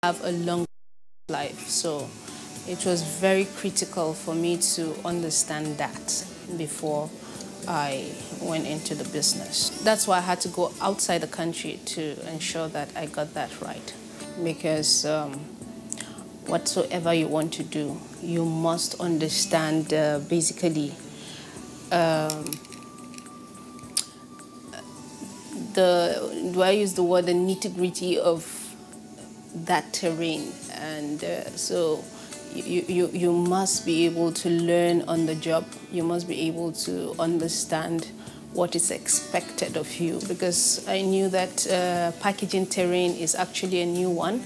have a long life. So it was very critical for me to understand that before I went into the business. That's why I had to go outside the country to ensure that I got that right. Because whatsoever you want to do, you must understand basically do I use the word, the nitty-gritty of that terrain. And so you must be able to learn on the job. You must be able to understand what is expected of you, because I knew that packaging terrain is actually a new one.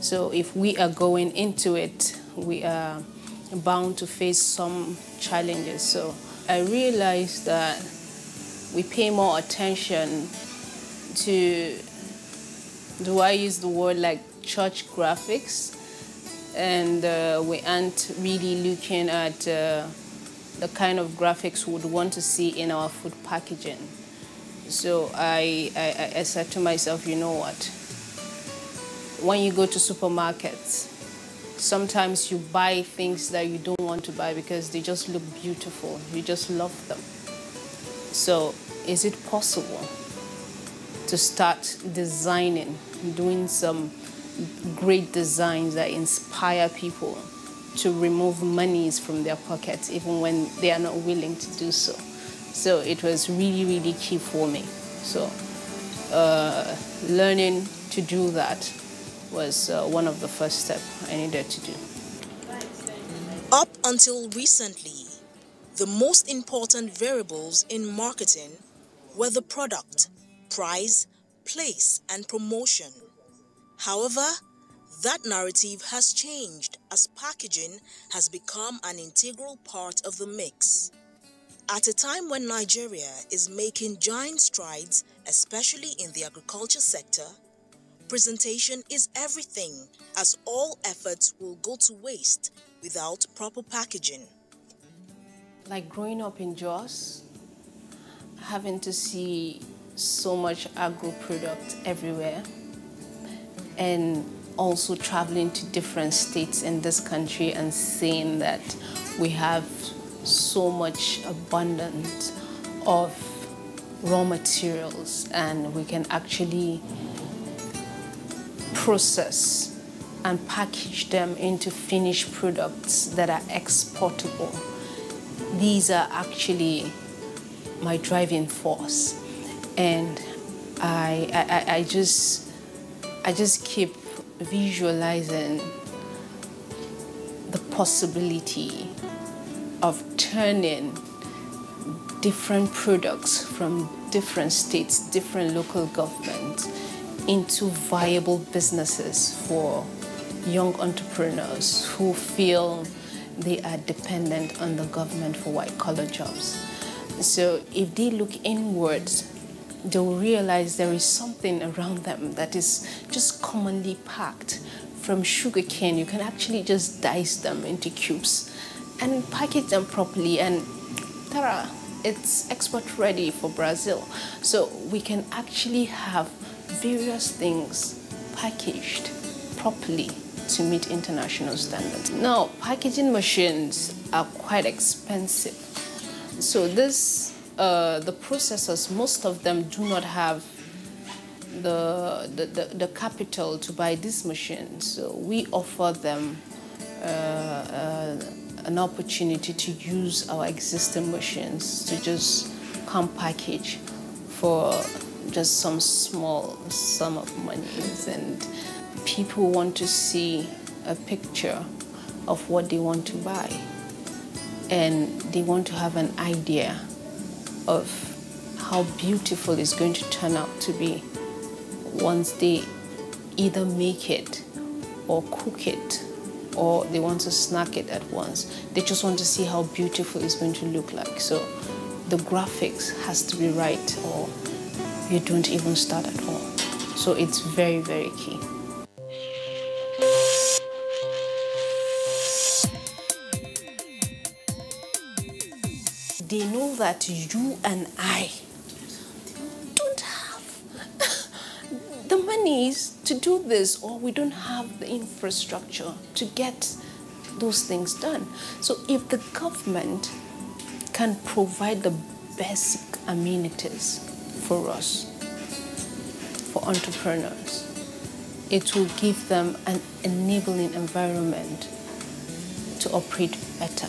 So if we are going into it, we are bound to face some challenges. So I realized that we pay more attention to, do I use the word like church graphics? And we aren't really looking at the kind of graphics we would want to see in our food packaging. So I said to myself, you know what? When you go to supermarkets, sometimes you buy things that you don't want to buy because they just look beautiful. You just love them. So is it possible to start designing, doing some great designs that inspire people to remove monies from their pockets even when they are not willing to do so? So it was really, really key for me. So learning to do that was one of the first steps I needed to do. Up until recently, the most important variables in marketing were the product, price, place, and promotion. However, that narrative has changed as packaging has become an integral part of the mix. At a time when Nigeria is making giant strides, especially in the agriculture sector, presentation is everything, as all efforts will go to waste without proper packaging. Like growing up in Jos, having to see so much agro product everywhere, and also traveling to different states in this country and seeing that we have so much abundance of raw materials and we can actually process and package them into finished products that are exportable. These are actually my driving force, and I just keep visualizing the possibility of turning different products from different states, different local governments into viable businesses for young entrepreneurs who feel they are dependent on the government for white-collar jobs. So if they look inwards, they'll realize there is something around them that is just commonly packed. From sugarcane, you can actually just dice them into cubes and package them properly, and ta-da, it's export ready for Brazil. So we can actually have various things packaged properly to meet international standards. Now, packaging machines are quite expensive. So the processors, most of them do not have the capital to buy these machines. So we offer them an opportunity to use our existing machines to just come package for just some small sum of money. And people want to see a picture of what they want to buy, and they want to have an idea of how beautiful it's going to turn out to be once they either make it or cook it, or they want to snack it at once. They just want to see how beautiful it's going to look like. So the graphics has to be right, or you don't even start at all. So it's very, very key. They know that you and I don't have the money monies to do this, or we don't have the infrastructure to get those things done. So if the government can provide the basic amenities for us, for entrepreneurs, it will give them an enabling environment to operate better.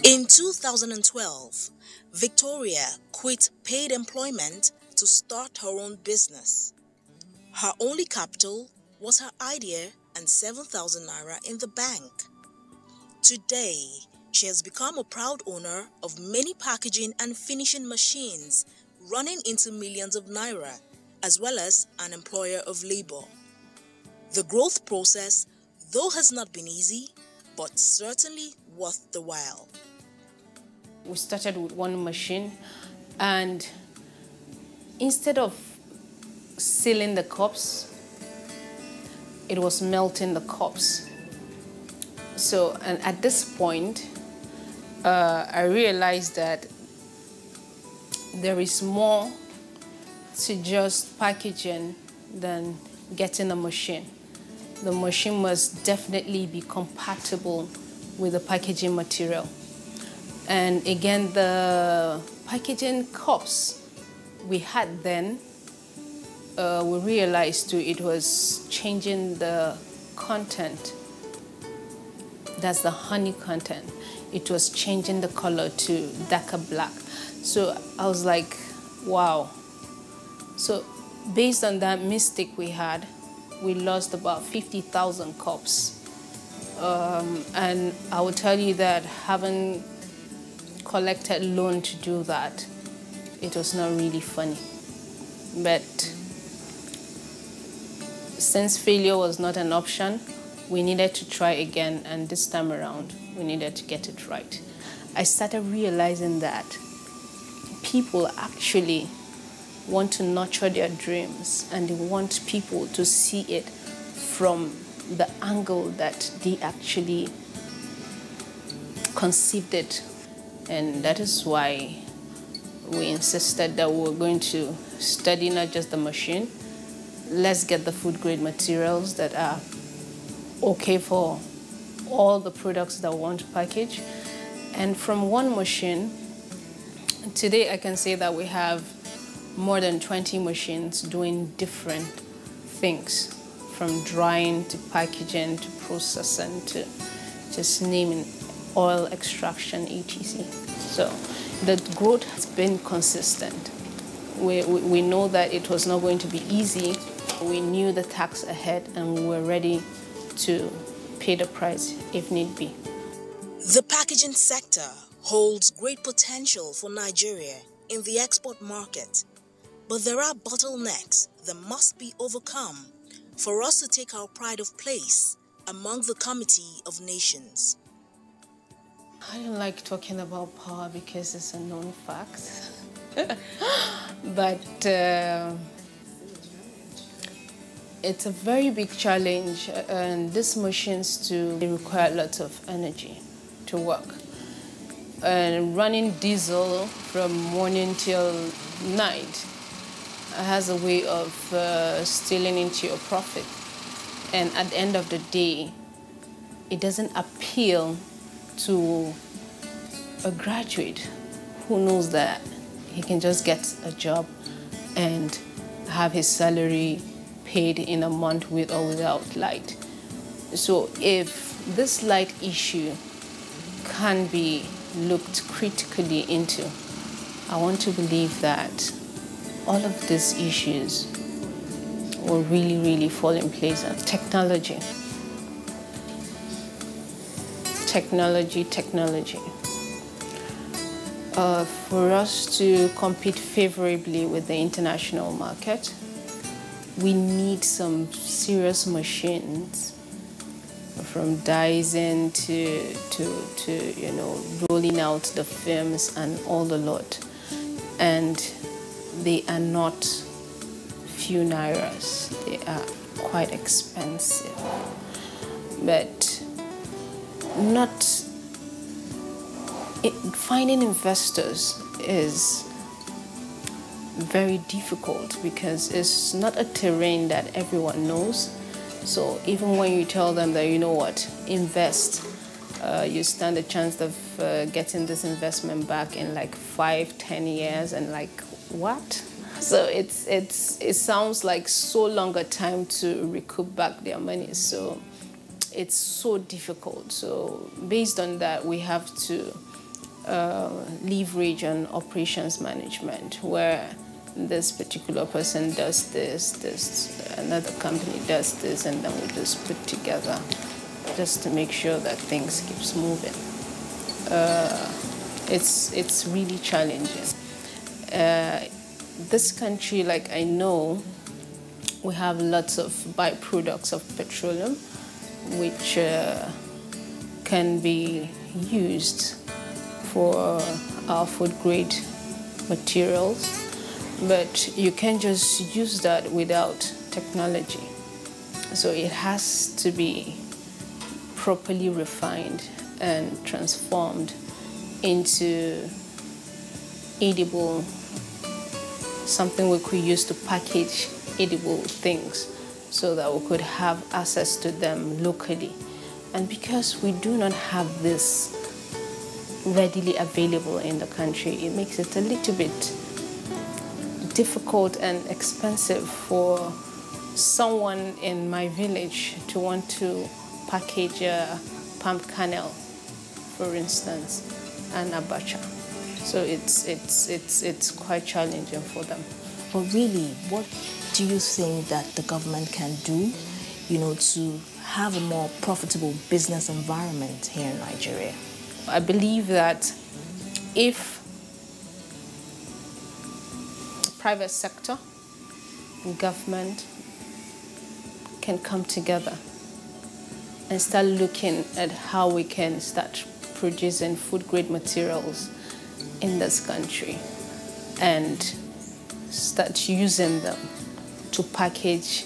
In 2012, Victoria quit paid employment to start her own business. Her only capital was her idea and 7,000 naira in the bank. Today, she has become a proud owner of many packaging and finishing machines running into millions of naira, as well as an employer of labor. The growth process, though, has not been easy, but certainly worth the while. We started with one machine, and instead of sealing the cups, it was melting the cups. So, and at this point, I realized that there is more to just packaging than getting a machine. The machine must definitely be compatible with the packaging material. And again, the packaging cups we had then, we realized too, it was changing the content. That's the honey content. It was changing the color to darker black. So I was like, wow. So based on that mistake we had, we lost about 50,000 cups. And I will tell you that having collected loan to do that, it was not really funny. But since failure was not an option, we needed to try again, and this time around, we needed to get it right. I started realizing that people actually want to nurture their dreams, and they want people to see it from the angle that they actually conceived it. And that is why we insisted that we were going to study not just the machine. Let's get the food grade materials that are okay for all the products that we want to package. And from one machine, today I can say that we have more than 20 machines doing different things, from drying to packaging to processing to just naming, oil extraction, etc. So the growth has been consistent. We know that it was not going to be easy. We knew the tax ahead, and we were ready to pay the price if need be. The packaging sector holds great potential for Nigeria in the export market, but there are bottlenecks that must be overcome for us to take our pride of place among the Committee of Nations. I don't like talking about power because it's a known fact. But it's a very big challenge, and these machines they require lots of energy to work. And running diesel from morning till night has a way of stealing into your profit. And at the end of the day, it doesn't appeal to a graduate who knows that he can just get a job and have his salary paid in a month with or without light. So if this light issue can be looked critically into, I want to believe that all of these issues will really, really fall in place. And technology technology. For us to compete favorably with the international market, we need some serious machines, from dicing to rolling out the films and all the lot. And they are not few nairas, they are quite expensive. But finding investors is very difficult because it's not a terrain that everyone knows. So even when you tell them that, you know what, invest, you stand a chance of getting this investment back in like 5-10 years, and like, what? So it sounds like so long a time to recoup back their money. So it's so difficult. So based on that, we have to leverage on operations management, where this particular person does this, another company does this, and then we just put together just to make sure that things keeps moving. It's really challenging. This country, like, I know we have lots of byproducts of petroleum which can be used for our food grade materials, but you can't just use that without technology. So it has to be properly refined and transformed into edible, something we could use to package edible things so that we could have access to them locally. And because we do not have this readily available in the country, it makes it a little bit difficult and expensive for someone in my village to want to package a palm kernel, for instance, and abacha. So it's quite challenging for them. But really, what do you think that the government can do, to have a more profitable business environment here in Nigeria? I believe that if the private sector and government can come together and start looking at how we can start producing food-grade materials in this country and start using them to package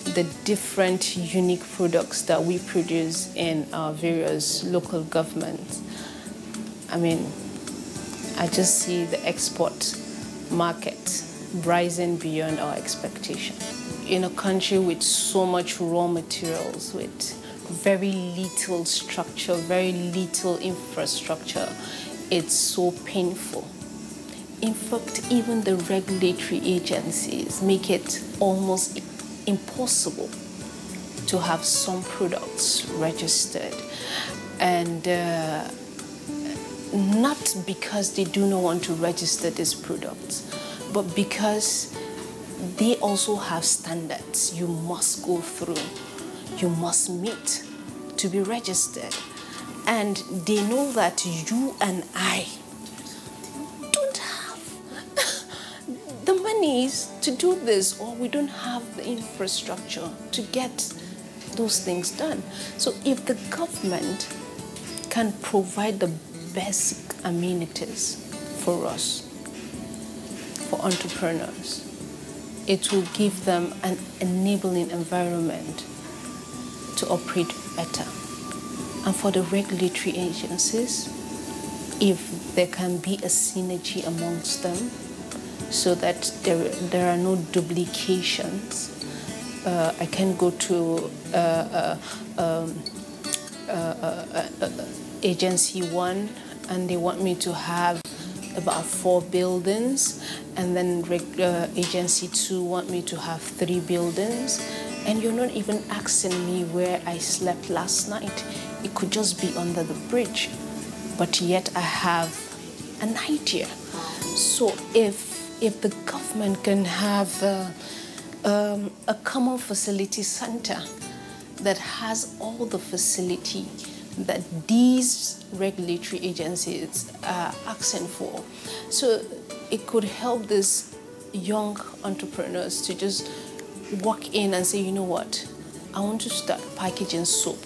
the different unique products that we produce in our various local governments. I mean, I just see the export market rising beyond our expectation. In a country with so much raw materials, with very little structure, very little infrastructure, it's so painful. In fact, even the regulatory agencies make it almost impossible to have some products registered. And not because they do not want to register these products, but because they also have standards you must go through, you must meet to be registered. And they know that you and I don't have the monies to do this, or we don't have the infrastructure to get those things done. So if the government can provide the basic amenities for us, for entrepreneurs, it will give them an enabling environment to operate better. And for the regulatory agencies, if there can be a synergy amongst them so that there are no duplications. I can go to agency 1 and they want me to have about 4 buildings, and then agency 2 want me to have 3 buildings, and you're not even asking me where I slept last night. It could just be under the bridge, but yet I have an idea. So if the government can have a common facility center that has all the facility that these regulatory agencies are asking for. So it could help these young entrepreneurs to just walk in and say, you know what, I want to start packaging soap.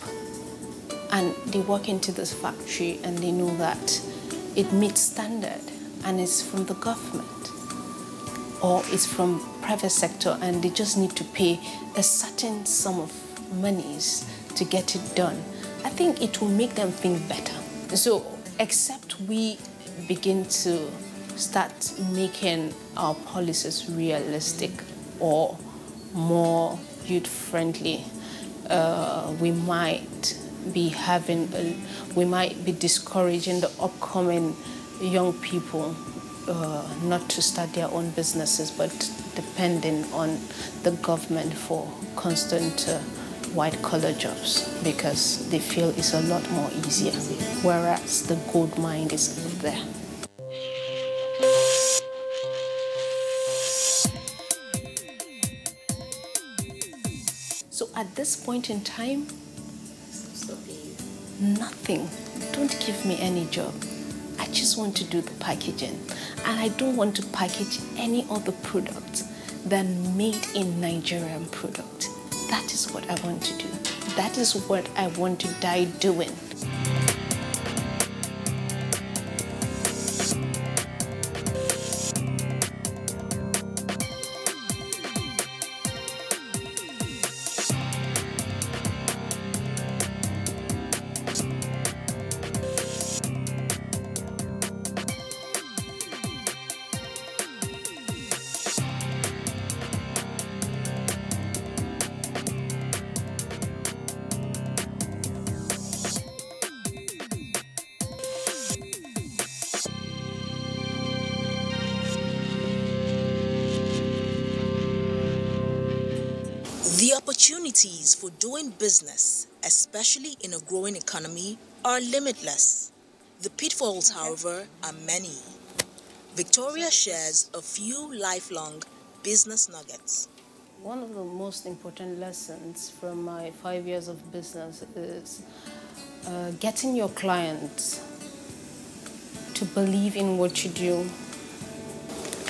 And they walk into this factory and they know that it meets standard and it's from the government or it's from private sector, and they just need to pay a certain sum of monies to get it done. I think it will make them think better. So except we begin to start making our policies realistic or more youth-friendly, we might be discouraging the upcoming young people not to start their own businesses, but depending on the government for constant white-collar jobs, because they feel it's a lot more easier, whereas the gold mine is out there. So at this point in time, nothing. Don't give me any job. I just want to do the packaging. And I don't want to package any other product than made in Nigerian product. That is what I want to do. That is what I want to die doing. The opportunities for doing business, especially in a growing economy, are limitless. The pitfalls, however, are many. Victoria shares a few lifelong business nuggets. One of the most important lessons from my 5 years of business is getting your clients to believe in what you do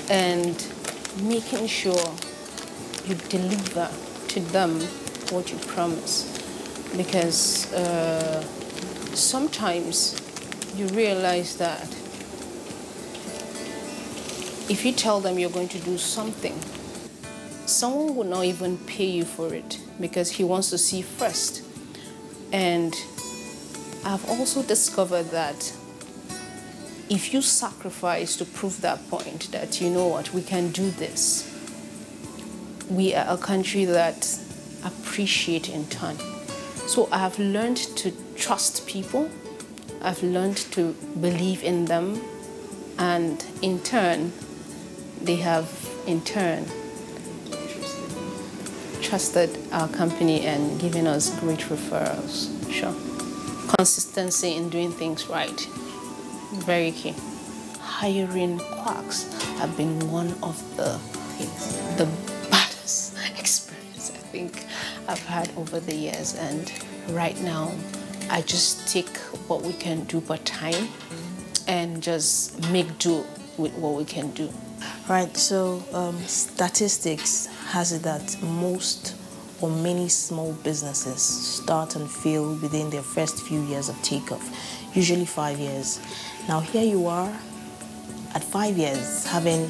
and making sure you deliver to them what you promise. Because sometimes you realize that if you tell them you're going to do something, someone will not even pay you for it because he wants to see first. And I've also discovered that if you sacrifice to prove that point, that you know what, we can do this, we are a country that appreciates in turn. So I have learned to trust people, I've learned to believe in them, and in turn, they have in turn trusted our company and given us great referrals. Sure. Consistency in doing things right, very key. Hiring quacks have been one of the baddest experience I think I've had over the years, and right now I just take what we can do per time and just make do with what we can do. Right, so statistics has it that most or many small businesses start and fail within their first few years of takeoff, usually 5 years. Now here you are at 5 years, having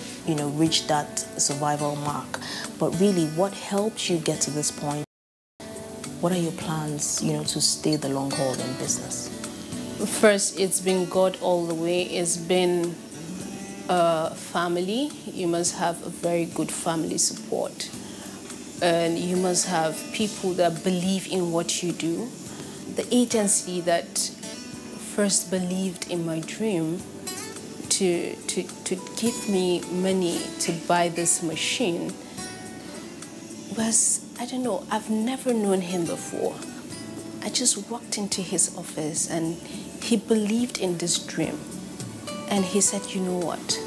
reached that survival mark. But really, what helped you get to this point? What are your plans, to stay the long haul in business? First, it's been God all the way. It's been family. You must have a very good family support. And you must have people that believe in what you do. The agency that first believed in my dream to give me money to buy this machine was, I don't know, I've never known him before. I just walked into his office and he believed in this dream. And he said, you know what,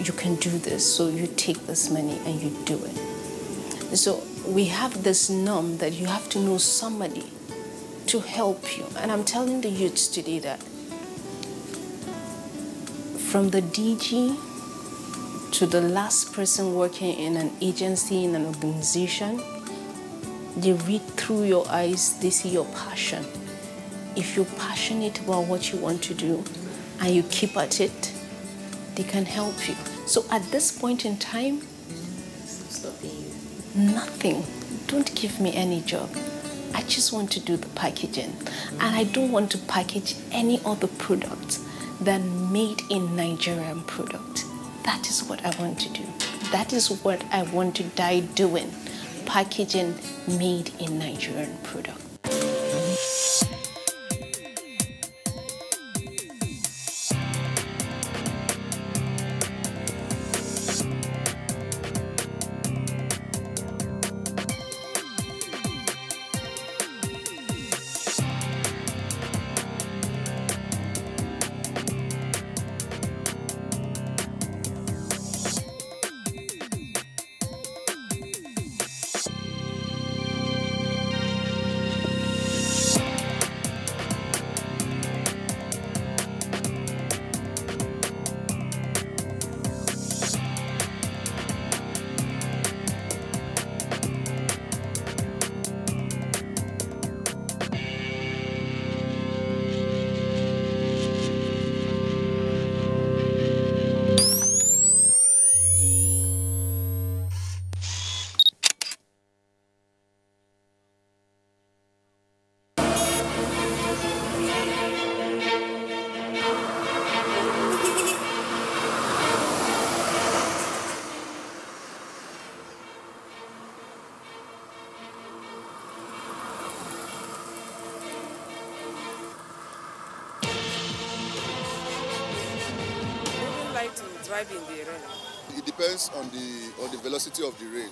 you can do this, so you take this money and you do it. So we have this norm that you have to know somebody to help you. And I'm telling the youths today that from the DG to the last person working in an agency, in an organization, they read through your eyes, they see your passion. If you're passionate about what you want to do and you keep at it, they can help you. So at this point in time, nothing. Don't give me any job. I just want to do the packaging. And I don't want to package any other product than made in Nigerian product. That is what I want to do. That is what I want to die doing. Packaging made in Nigerian product. Drive in the rain? It depends on the velocity of the rain.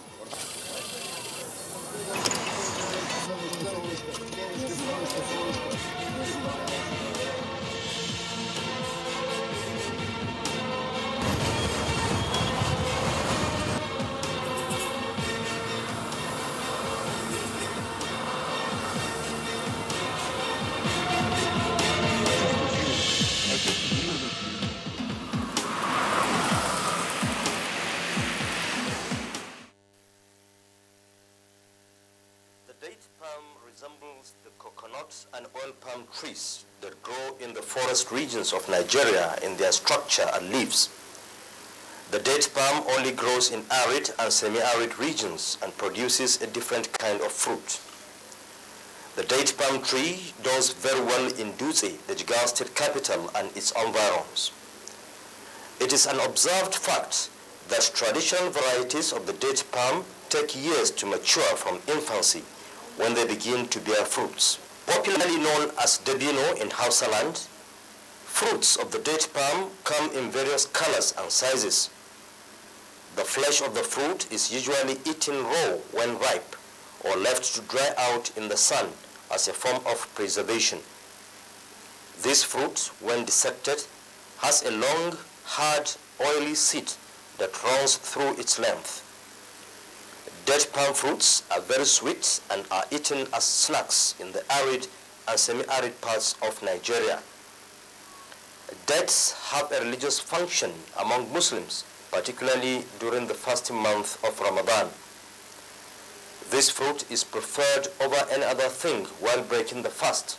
The coconut and oil palm trees that grow in the forest regions of Nigeria in their structure and leaves. The date palm only grows in arid and semi-arid regions and produces a different kind of fruit. The date palm tree does very well in Dutse, the Jigawa state capital, and its environs. It is an observed fact that traditional varieties of the date palm take years to mature from infancy when they begin to bear fruits. Popularly known as Debino in Hausa land, fruits of the date palm come in various colors and sizes. The flesh of the fruit is usually eaten raw when ripe or left to dry out in the sun as a form of preservation. This fruit, when dissected, has a long, hard, oily seed that runs through its length. Date palm fruits are very sweet and are eaten as snacks in the arid and semi-arid parts of Nigeria. Dates have a religious function among Muslims, particularly during the fasting month of Ramadan. This fruit is preferred over any other thing while breaking the fast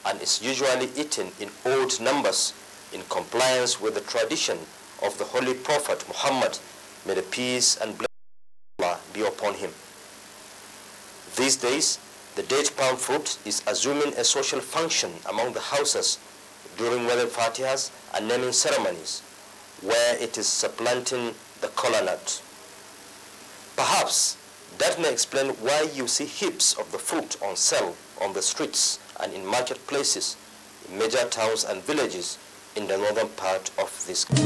and is usually eaten in odd numbers in compliance with the tradition of the Holy Prophet Muhammad, may the peace and blessing of Allah be upon him. These days, the date palm fruit is assuming a social function among the houses during wedding fatihas and naming ceremonies, where it is supplanting the kola nut. Perhaps that may explain why you see heaps of the fruit on sale on the streets and in marketplaces in major towns and villages in the northern part of this country.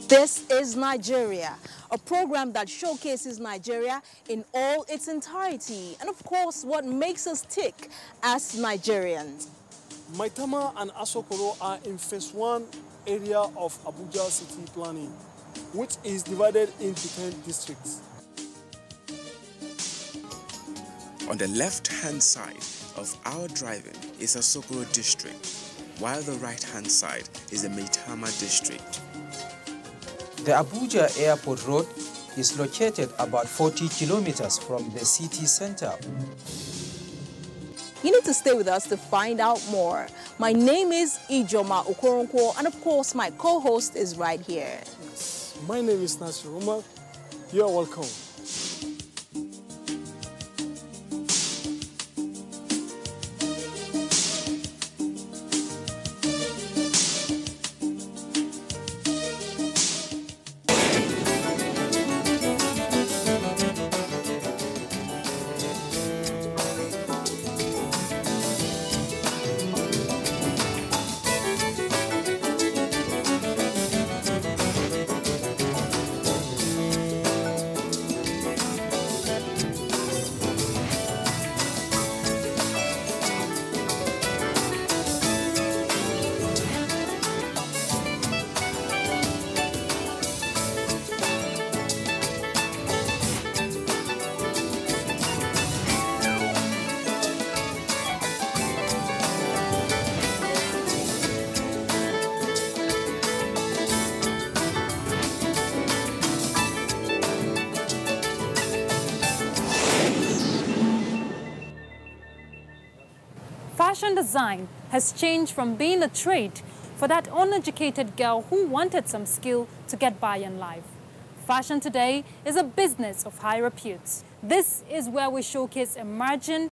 This is Nigeria, a program that showcases Nigeria in all its entirety and of course what makes us tick as Nigerians. Maitama and Asokoro are in phase 1 area of Abuja city planning, which is divided into 10 districts. On the left-hand side of our driving is Asokoro district, while the right-hand side is the Maitama district. The Abuja Airport Road is located about 40 kilometers from the city center. You need to stay with us to find out more. My name is Ijoma Okoronkwo, and of course, my co-host is right here. Yes. My name is Nasir Umar. You are welcome. Fashion design has changed from being a trade for that uneducated girl who wanted some skill to get by in life. Fashion today is a business of high repute. This is where we showcase emerging